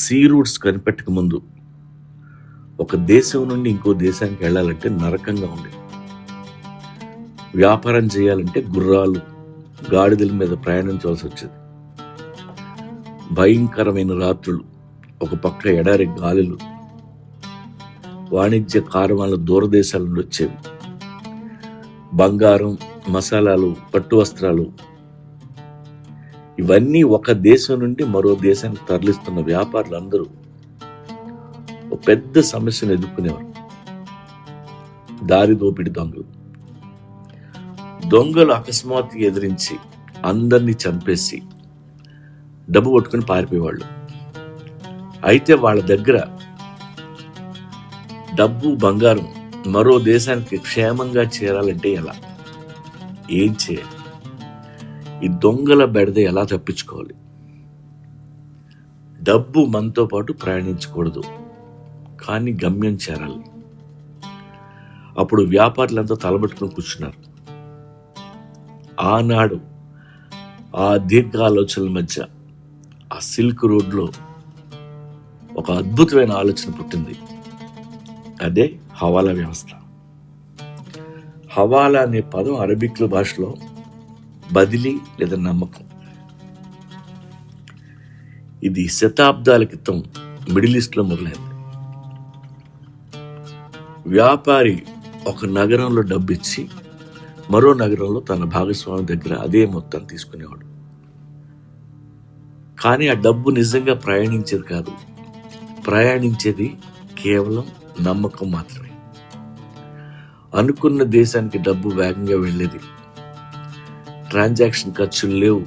See roots కనిపెట్టక ముందు ఒక దేశం నుండి ఇంకో దేశానికి వెళ్ళాలంటే నరకంగా ఉండేది. వ్యాపారం చేయాలంటే గుర్రాలు, గాడిదల మీద ప్రయాణించవలసి వచ్చేది. భయంకరమైన రాత్రులు, ఒక పక్క ఎడారి గాలులు, వాణిజ్య కారవాళ్ళు దూరదేశాల నుండి వచ్చేవి. బంగారం, మసాలాలు, పట్టు వస్త్రాలు ఇవన్నీ ఒక దేశం నుండి మరో దేశానికి తరలిస్తున్న వ్యాపారులు అందరూ ఒక పెద్ద సమస్యను ఎదుర్కొనేవారు. దారి దోపిడి దొంగలు అకస్మాత్తుగా ఎదిరించి అందరినీ చంపేసి డబ్బు కొట్టుకుని పారిపోయేవాళ్ళు. అయితే వాళ్ళ దగ్గర డబ్బు, బంగారం మరో దేశానికి క్షేమంగా చేరాలంటే ఎలా, ఏం చేయాలి, ఈ దొంగల బెడద ఎలా తప్పించుకోవాలి? డబ్బు మనతో పాటు ప్రయాణించకూడదు, కానీ గమ్యం చేరాలి. అప్పుడు వ్యాపారులంతా తలబెట్టుకుని కూర్చున్నారు. ఆనాడు ఆ దీర్ఘ ఆలోచనల మధ్య ఆ సిల్క్ రోడ్లో ఒక అద్భుతమైన ఆలోచన పుట్టింది. అదే హవాలా వ్యవస్థ. హవాలా అనే పదం అరబిక్ భాషలో బదిలీ లేదా నమ్మకం. ఇది శతాబ్దాల క్రితం మిడిల్ ఈస్ట్లో మొదలైంది. వ్యాపారి ఒక నగరంలో డబ్బు ఇచ్చి మరో నగరంలో తన భాగస్వామి దగ్గర అదే మొత్తం తీసుకునేవాడు. కానీ ఆ డబ్బు నిజంగా ప్రయాణించేది కాదు. ప్రయాణించేది కేవలం నమ్మకం మాత్రమే. అనుకున్న దేశానికి డబ్బు వేగంగా వెళ్ళేది. ట్రాన్సాక్షన్ ఖర్చులు లేవు,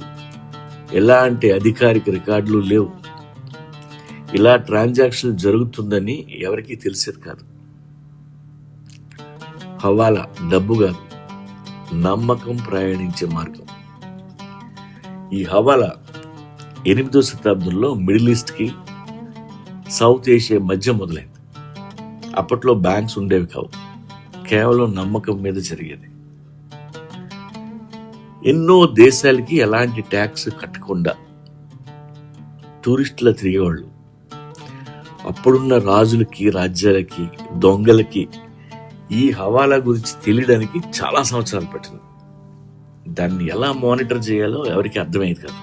ఎలాంటి అధికారిక రికార్డులు లేవు. ఇలా ట్రాన్సాక్షన్ జరుగుతుందని ఎవరికీ తెలిసేది కాదు. హవాలా డబ్బు కాదు, నమ్మకం ప్రయాణించే మార్గం. ఈ హవాలా 8వ శతాబ్దంలో మిడిల్ ఈస్ట్కి సౌత్ ఏషియా మధ్య మొదలైంది. అప్పట్లో బ్యాంక్స్ ఉండేవి కావు, కేవలం నమ్మకం మీద జరిగేది. ఎన్నో దేశాలకి ఎలాంటి ట్యాక్స్ కట్టకుండా టూరిస్టులా తిరిగేవాళ్ళు. అప్పుడున్న రాజులకి, రాజ్యాలకి, దొంగలకి ఈ హవాలా గురించి తెలియడానికి చాలా సంవత్సరాలు పట్టింది. దాన్ని ఎలా మానిటర్ చేయాలో ఎవరికి అర్థమయ్యేది కాదు.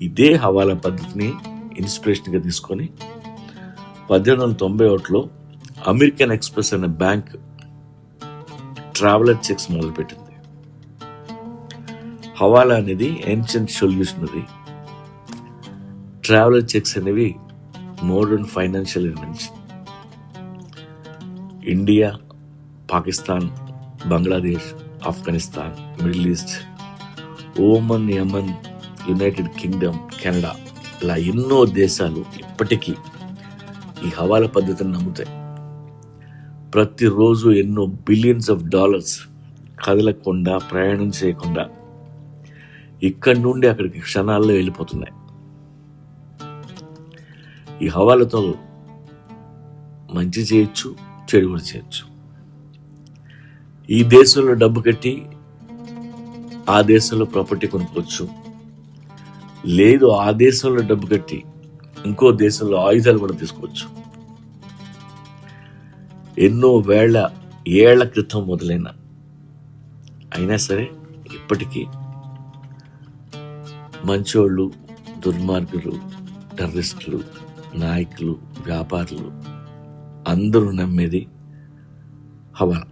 ఇదే హవాలా పద్ధతిని ఇన్స్పిరేషన్గా తీసుకొని 1891లో అమెరికన్ ఎక్స్ప్రెస్ అనే బ్యాంక్ ట్రావెలర్ చెక్స్ మొదలుపెట్టింది. హవాలా అనేది ఏన్షియంట్ సొల్యూషన్. అది ట్రావెలర్ చెక్స్ అనేవి modern financial invention. India, Pakistan, Bangladesh, Afghanistan, Middle East, Oman, Yemen, United Kingdom, Canada ఇలా ఎన్నో దేశాలు ఇప్పటికీ ఈ హవాలా పద్ధతిని నమ్ముతాయి. ప్రతిరోజు ఎన్నో బిలియన్స్ ఆఫ్ డాలర్స్ కదలకుండా, ప్రయాణం చేయకుండా ఇక్కడి నుండి అక్కడికి క్షణాల్లో వెళ్ళిపోతున్నాయి. ఈ హవాలాతో మంచి చేయొచ్చు, చెడు కూడా చేయొచ్చు. ఈ దేశంలో డబ్బు కట్టి ఆ దేశంలో ప్రాపర్టీ కొనుక్కోవచ్చు. లేదు, ఆ దేశంలో డబ్బు కట్టి ఇంకో దేశంలో ఆయుధాలు కూడా తీసుకోవచ్చు. ఎన్నో ఏళ్ల క్రితం మొదలైన అయినా సరే ఇప్పటికీ మంచోళ్ళు, దుర్మార్గులు, టెర్రరిస్టులు, నాయకులు, వ్యాపారులు అందరూ నమ్మేది హవాలా.